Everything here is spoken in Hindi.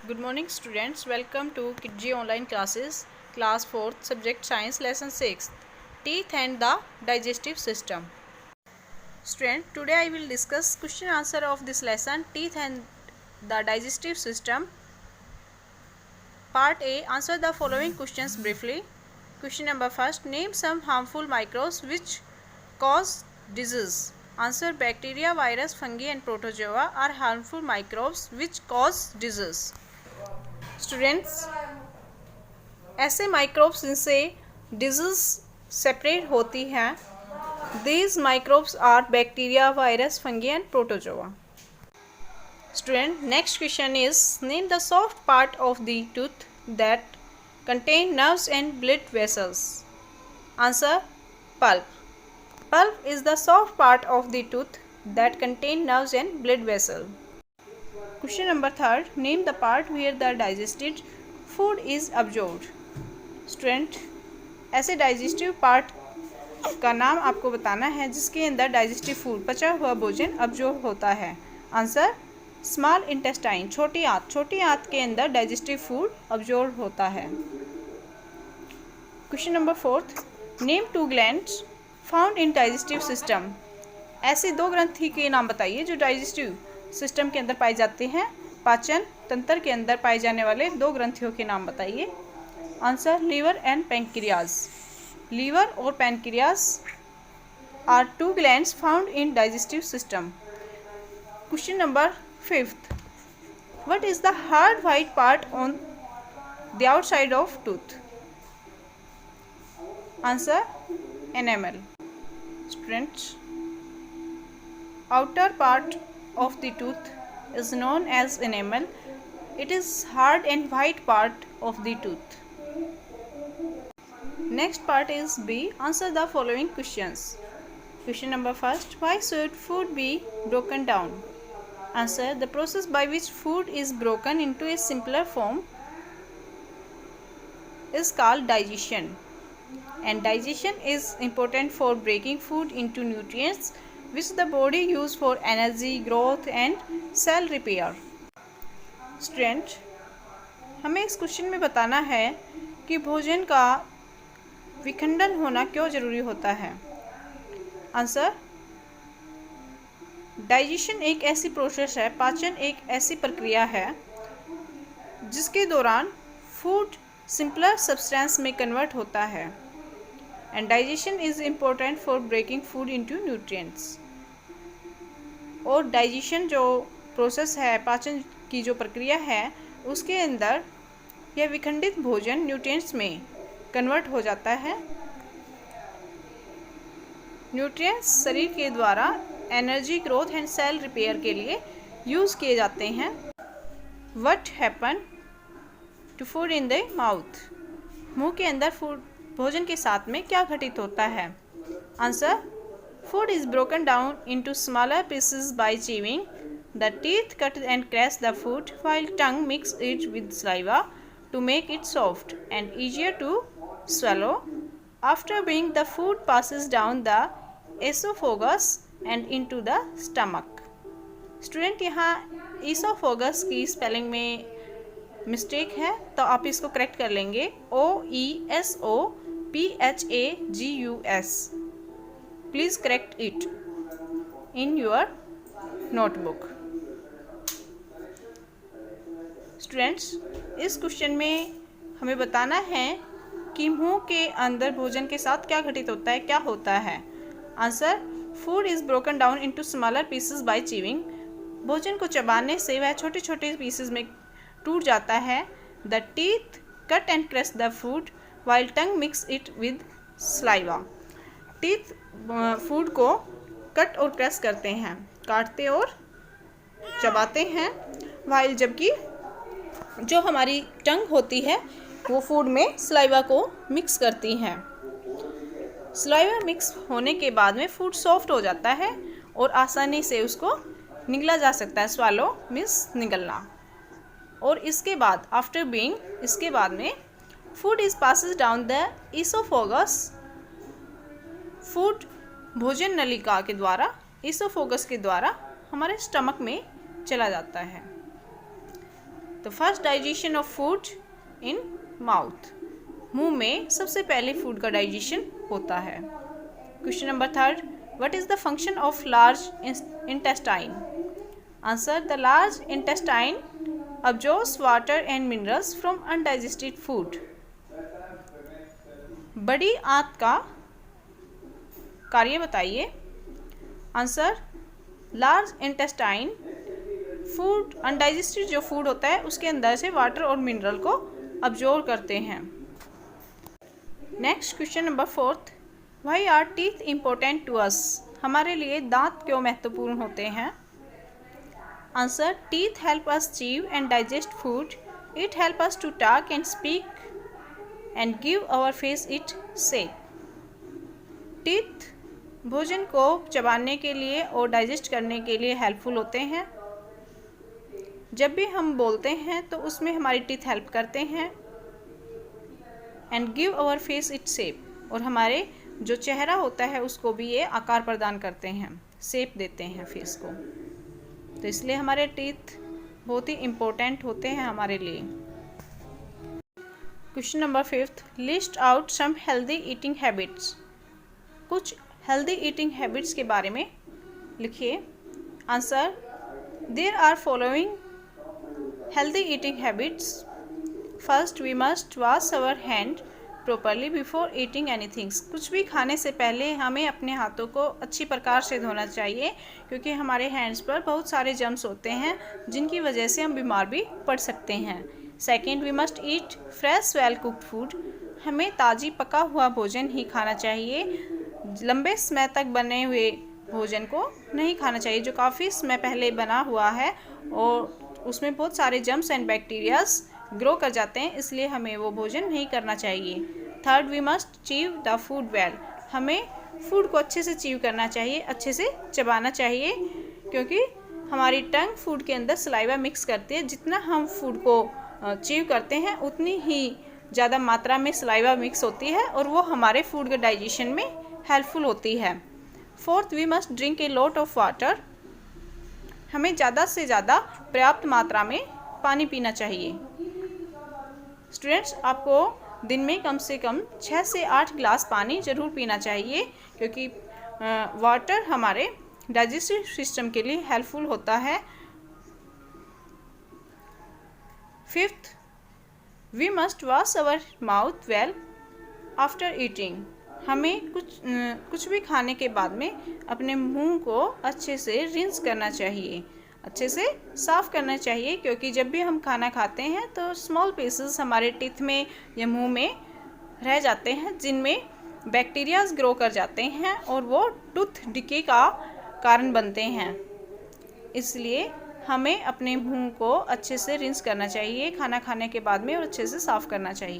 Good morning students, welcome to KidG online classes, class 4th, subject science, lesson 6, teeth and the digestive system. Student, today I will discuss question answer of this lesson, teeth and the digestive system. Part A, answer the following questions briefly. Question number first, name some harmful microbes which cause disease. Answer, bacteria, virus, fungi and protozoa are harmful microbes which cause disease. Students, ऐसे माइक्रोब्स जिनसे डिजीज सेपरेट होती हैं, these microbes are bacteria, virus, fungi and protozoa. Student, next question is name the soft part of the tooth that contain nerves and blood vessels. Answer, pulp. Pulp is the soft part of the tooth that contain nerves and blood vessel. Question number 3, name the part where the digested food is absorbed. Student, ऐसे डाइजेस्टिव पार्ट का नाम आपको बताना है जिसके अंदर डाइजेस्टिव फूड, पचा हुआ भोजन अब्जॉर्ब होता है. आंसर, स्मॉल इंटेस्टाइन, छोटी आंत. छोटी आंत के अंदर डाइजेस्टिव फूड अब्जॉर्ब होता है. Question number 4, name 2 glands found in digestive system. ऐसे 2 ग्रंथि के नाम बताइए जो डाइजेस्टिव सिस्टम के अंदर पाए जाते हैं. पाचन तंत्र के अंदर पाए जाने वाले 2 ग्रंथियों के नाम बताइए. Answer, liver and pancreas. Liver और pancreas are 2 glands found in digestive system. Question number 5, what is the hard white part on the outside of tooth. Answer, enamel. Students, outer part of the tooth is known as enamel. It is hard and white part of the tooth. Next part is B. Answer the following questions. Question number 1, why should food be broken down? Answer, the process by which food is broken into a simpler form is called digestion. And digestion is important for breaking food into nutrients which the body use for energy, growth and cell repair. Student, हमें इस क्वेश्चन में बताना है कि भोजन का विखंडन होना क्यों जरूरी होता है. आंसर, डाइजेशन एक ऐसी प्रोसेस है, पाचन एक ऐसी प्रक्रिया है जिसके दौरान फूड सिंपलर सब्सटेंस में कन्वर्ट होता है. And digestion is important for breaking food into nutrients. और डाइजेशन जो प्रोसेस है, पाचन की जो प्रक्रिया है, उसके अंदर यह विखंडित भोजन न्यूट्रिएंट्स में कन्वर्ट हो जाता है. न्यूट्रिएंट्स शरीर के द्वारा energy, growth and cell repair के लिए यूज़ किए जाते हैं. What happen to food in the mouth. मुंह के अंदर फूड भोजन के साथ में क्या घटित होता है. Answer, food is broken down into smaller pieces by chewing. The teeth cut and crush the food while tongue mix it with saliva to make it soft and easier to swallow. After being, the food passes down the esophagus and into the stomach. Student, यहाँ esophagus की स्पेलिंग में मिस्टेक है तो आप इसको करेक्ट कर लेंगे. OESOPHAGUS. Please correct it in your notebook. Students, इस क्वेश्चन में हमें बताना है कि मुंह के अंदर भोजन के साथ क्या घटित होता है, क्या होता है. Answer, food is broken down into smaller pieces by chewing. भोजन को चबाने से वह छोटे छोटे पीसेस में टूट जाता है. The teeth cut and crush the food while tongue mix it with saliva. Teeth food को कट और क्रश करते हैं, काटते और चबाते हैं, वाइल जबकि जो हमारी टंग होती है वो फूड में सलाइवा को मिक्स करती हैं. सलाइवा मिक्स होने के बाद में फूड सॉफ्ट हो जाता है और आसानी से उसको निगला जा सकता है. स्वालो मीन्स निगलना. और इसके बाद आफ्टर बीइंग, इसके बाद में food is passes down the oesophagus. Food भोजन नलिका के द्वारा, ईसोफोगस के द्वारा हमारे स्टमक में चला जाता है. तो first digestion of food in mouth, मुंह में सबसे पहले फूड का डाइजेशन होता है। Question number 3, what is the function of large intestine? Answer, the large intestine absorbs water and minerals from undigested food. बड़ी आंत का कार्य बताइए। Answer, large intestine food, undigested जो फूड होता है उसके अंदर से वाटर और मिनरल को अब्जॉर्ब करते हैं। Next question number 4, why are teeth important to us? हमारे लिए दांत क्यों महत्वपूर्ण होते हैं? Answer, teeth help us chew and digest food, it help us to talk and speak and give our face it shape. Teeth भोजन को चबाने के लिए और डाइजेस्ट करने के लिए हेल्पफुल होते हैं। जब भी हम बोलते हैं तो उसमें हमारी टीथ हेल्प करते हैं। And give our face it shape, और हमारे जो चेहरा होता है उसको भी ये आकार प्रदान करते हैं, शेप देते हैं फेस को। तो इसलिए हमारे टीथ बहुत ही इम्पोर्टेंट होते हैं हमारे लिए। Question number 5, list out some healthy eating habits. कुछ हेल्दी ईटिंग हैबिट्स के बारे में लिखिए। Answer, there are following healthy eating habits. First, we must wash our hand properly before eating anything. कुछ भी खाने से पहले हमें अपने हाथों को अच्छी प्रकार से धोना चाहिए, क्योंकि हमारे हैंड्स पर बहुत सारे जर्म्स होते हैं जिनकी वजह से हम बीमार भी पड़ सकते हैं। Second, we must eat fresh well cooked food. हमें ताज़ी पका हुआ भोजन ही खाना चाहिए। लंबे समय तक बने हुए भोजन को नहीं खाना चाहिए, जो काफ़ी समय पहले बना हुआ है और उसमें बहुत सारे जर्म्स एंड बैक्टीरियाज ग्रो कर जाते हैं, इसलिए हमें वो भोजन नहीं करना चाहिए। Third, we must chew the food well. हमें फूड को अच्छे से चीव करना चाहिए, अच्छे से चबाना चाहिए, क्योंकि हमारी टंग फूड के अंदर सलाइवा मिक्स करती है। जितना हम फूड को चीव करते हैं उतनी ही ज़्यादा मात्रा में सलाइवा मिक्स होती है और वो हमारे फूड के डाइजेशन में हेल्पफुल होती है। Fourth, we must drink a lot of water. हमें ज़्यादा से ज़्यादा पर्याप्त मात्रा में पानी पीना चाहिए। स्टूडेंट्स, आपको दिन में कम से कम 6 से 8 गिलास पानी ज़रूर पीना चाहिए, क्योंकि वाटर हमारे डाइजेस्टिव सिस्टम के लिए हेल्पफुल होता है। Fifth, we must wash our mouth well after eating. हमें कुछ भी खाने के बाद में अपने मुंह को अच्छे से रिंस करना चाहिए, अच्छे से साफ़ करना चाहिए, क्योंकि जब भी हम खाना खाते हैं तो स्मॉल पीसेस हमारे टीथ में या मुंह में रह जाते हैं, जिनमें बैक्टीरियाज ग्रो कर जाते हैं और वो टूथ डिके का कारण बनते हैं। इसलिए हमें अपने मुंह को अच्छे से रिंस करना चाहिए खाना खाने के बाद में और अच्छे से साफ़ करना चाहिए।